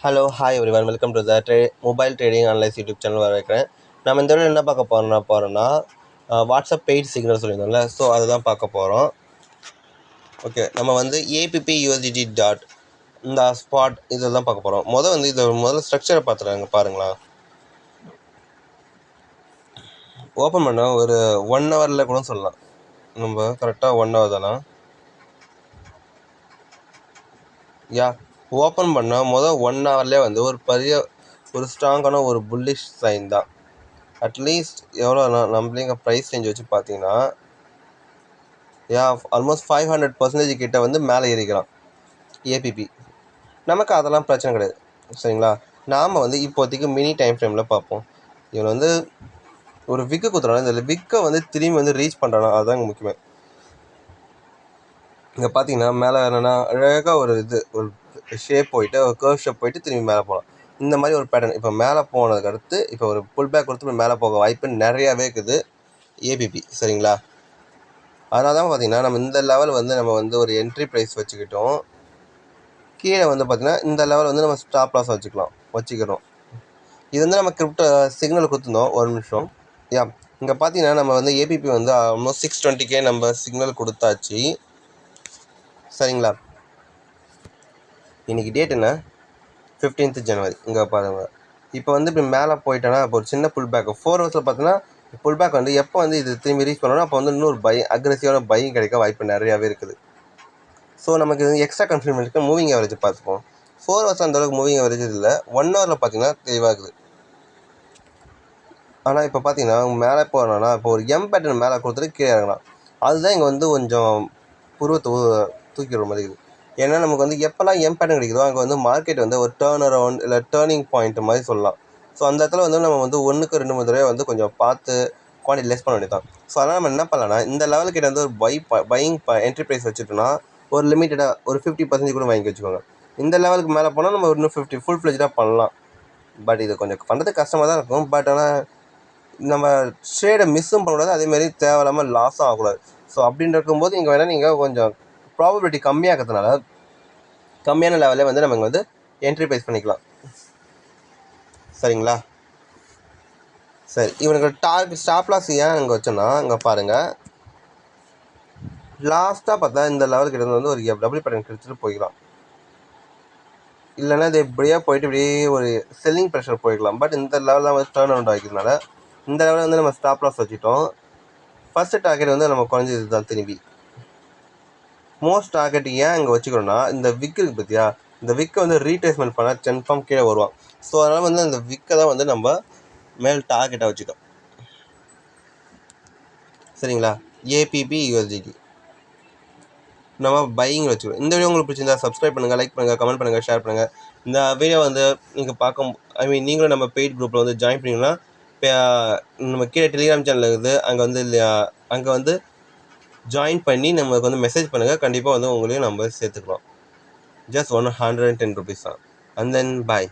Hello hi everyone welcome to the mobile trading analyse YouTube channel வரவேற்கிறேன். நம்ம இந்த தடவை என்ன பார்க்க போகிறோம்னா வாட்ஸ்அப் பெய்ட் சிக்னல் சொல்லியிருந்தோம்ல, ஸோ அதை தான் பார்க்க போகிறோம். ஓகே, நம்ம வந்து ஏபிபி யூஎஸ்டிடி டாட் இந்த ஸ்பாட் இதை தான் பார்க்க போகிறோம். முதல்ல ஸ்ட்ரக்சரை பார்த்துறாங்க பாருங்களா. ஓப்பன் பண்ண ஒரு 1 ஹவரில் கூட சொல்லலாம். நம்ம கரெக்டாக 1 ஹவர் தானா ஓப்பன் பண்ணால் 1 ஹவர்லேயே வந்து ஒரு ஸ்ட்ராங்கான ஒரு புல்லிஷ் சைன் தான். அட்லீஸ்ட் எவ்வளோ நம்மளே ப்ரைஸ் ரேஞ்ச் வச்சு பார்த்தீங்கன்னா ஆல்மோஸ்ட் 500% கிட்ட வந்து மேலே ஏறிக்கலாம் ஏபிபி. நமக்கு அதெல்லாம் பிரச்சனை கிடையாது, சரிங்களா. நாம் வந்து இப்போதைக்கு மினி டைம் ஃப்ரேமில் பார்ப்போம். இவன் வந்து ஒரு விக்கு குத்துறான். இந்த விக்கை வந்து திரும்பி வந்து ரீச் பண்ணுறானா, அதுதான் இங்கே முக்கியமே. இங்கே பார்த்தீங்கன்னா மேலே என்னென்னா அழகாக ஒரு ஷேப் போயிட்டு ஒரு கர்வ் ஷேப் போயிட்டு திரும்பி மேலே போகலாம். இந்த மாதிரி ஒரு பேட்டர்ன் இப்போ மேலே போனதுக்கு அடுத்து இப்போ ஒரு புல் பேக் கொடுத்து மேலே போக வாய்ப்பு நிறையாவே இருக்குது ஏபிபி, சரிங்களா. அதனால தான் பார்த்தீங்கன்னா நம்ம இந்த லெவல் வந்து நம்ம வந்து ஒரு என்ட்ரி ப்ரைஸ் வச்சுக்கிட்டோம். கீழே வந்து பார்த்திங்கன்னா இந்த லெவல் வந்து நம்ம ஸ்டாப் லாஸ் வச்சுக்கிறோம். இது வந்து நம்ம கிரிப்டோ சிக்னல் கொடுத்துருந்தோம். ஒரு நிமிஷம். இங்கே பார்த்தீங்கன்னா நம்ம வந்து ஏபிபி வந்து ஆல்மோஸ்ட் 620K நம்ம சிக்னல் கொடுத்தாச்சு, சரிங்களா. இன்றைக்கி டேட் என்ன, 15th ஜனவரி. இங்கே பாருங்கள், இப்போ வந்து இப்படி மேலே போயிட்டேன்னா இப்போ ஒரு சின்ன புல் பேக் 4 ஹவர்ஸில் பார்த்தீங்கன்னா புல் பேக் வந்து எப்போ வந்து இது திரும்பி ரீச் பண்ணணும் அப்போ வந்து இன்னொரு அக்ரெசிவான பையிங் கிடைக்க வாய்ப்பு நிறையாவே இருக்குது. ஸோ நமக்கு இது எக்ஸ்ட்ரா கன்ஃபியூஷன் இருக்குது. மூவிங் ஆவரேஜ் பார்த்துப்போம். 4 ஹவர்ஸ் அந்தளவுக்கு மூவிங் ஆவரேஜ் இல்லை, 1 ஹவரில் பார்த்தீங்கன்னா தெளிவாக இருக்குது. ஆனால் இப்போ பார்த்தீங்கன்னா மேலே போகிறோன்னா இப்போ ஒரு எம் பேட்டர்ன் மேலே கொடுத்துட்டு கீழே இறங்கலாம். அதுதான் இங்கே வந்து கொஞ்சம் புருவத்தை தூக்கிடுற மாதிரி இருக்குது. ஏன்னா நமக்கு வந்து எப்போல்லாம் எம் பேட்டர்ன் கிடைக்குதோ அங்கே வந்து மார்க்கெட் வந்து ஒரு டேர்ன் அரவுண்ட் இல்லை டேர்னிங் பாயிண்ட் மாதிரி சொல்லலாம். ஸோ அந்த இடத்துல வந்து நம்ம வந்து 1க்கு 2 தடவை வந்து கொஞ்சம் பார்த்து குவான்டிட்டி லெஸ் பண்ண வேண்டியதான். ஸோ அதனால் நம்ம என்ன பண்ணலாம்னா இந்த லெவலுக்கிட்ட வந்து ஒரு பையிங் என்ட்ரி ப்ரைஸ் வச்சுட்டோம்னா ஒரு லிமிட்டடாக ஒரு 50% கூட வாங்கி வச்சுக்கோங்க. இந்த லெவலுக்கு மேலே போனால் நம்ம இன்னும் 50 ஃபுல் ஃப்ளெஜ்டாக பண்ணலாம். பட் இது கொஞ்சம் பண்ணுறதுக்கு கஷ்டமாக தான் இருக்கும். பட் ஆனால் நம்ம ட்ரேடை மிஸ்ஸும் பண்ணக்கூடாது, அதேமாரி தேவையில்லாமல் லாஸும் ஆகக்கூடாது. ஸோ அப்படின்னு இருக்கும்போது இங்கே வேணால் நீங்கள் கொஞ்சம் ப்ராபபிலிட்டி கம்மியாகிறதுனால கம்மியான லெவலே வந்து நம்ம இங்கே வந்து என்ட்ரி ப்ரைஸ் பண்ணிக்கலாம், சரிங்களா. சரி, இவனுக்கு ஸ்டாப் லாஸ் ஏன் இங்கே வச்சோன்னா இங்கே பாருங்கள், லாஸ்ட்டாக பார்த்தா இந்த லெவலுக்கு இருந்து வந்து ஒரு டபுள் பேட்டர்ன் கிடச்சிட்டு போய்க்கலாம். இல்லைன்னா இது இப்படியே போயிட்டு இப்படியே ஒரு செல்லிங் ப்ரெஷர் போய்க்கலாம். பட் இந்த லெவலில் வந்து டேர்ன் அவுட் ஆகிக்கிறதுனால இந்த லெவலில் வந்து நம்ம ஸ்டாப் லாஸ் வச்சுட்டோம். ஃபஸ்ட்டு டார்கெட் வந்து நம்ம குறைஞ்சது தான். திரும்பி மோஸ்ட் டார்கெட் ஏன் இங்கே வச்சுக்கிறோன்னா இந்த விக் இருக்குது பார்த்தியா, இந்த விக்கை வந்து ரீட்ரேஸ்மெண்ட் பண்ணால் கன்ஃபார்ம் கீழே வருவான். ஸோ அதனால் வந்து அந்த விக்கை தான் வந்து நம்ம மேல் டார்கெட்டாக வச்சுட்டோம், சரிங்களா. ஏபிபி யூஎஸ்டிடி நம்ம பையிங் வச்சுக்கணும். இந்த வீடியோ உங்களுக்கு பிடிச்சிருந்தா சப்ஸ்கிரைப் பண்ணுங்கள், லைக் பண்ணுங்கள், கமெண்ட் பண்ணுங்கள், ஷேர் பண்ணுங்கள். இந்த வீடியோ வந்து நீங்கள் நீங்களும் நம்ம பெய்ட் குரூப்பில் வந்து ஜாயின் பண்ணிங்கன்னா நம்ம கீழே டெலிகிராம் சேனல் இருக்குது, அங்கே வந்து ஜாயின் பண்ணி நம்மளுக்கு வந்து மெசேஜ் பண்ணுங்கள். கண்டிப்பாக வந்து உங்களையும் நம்ம சேர்த்துக்கலாம். ஜஸ்ட் 110 rupees தான். And then bye.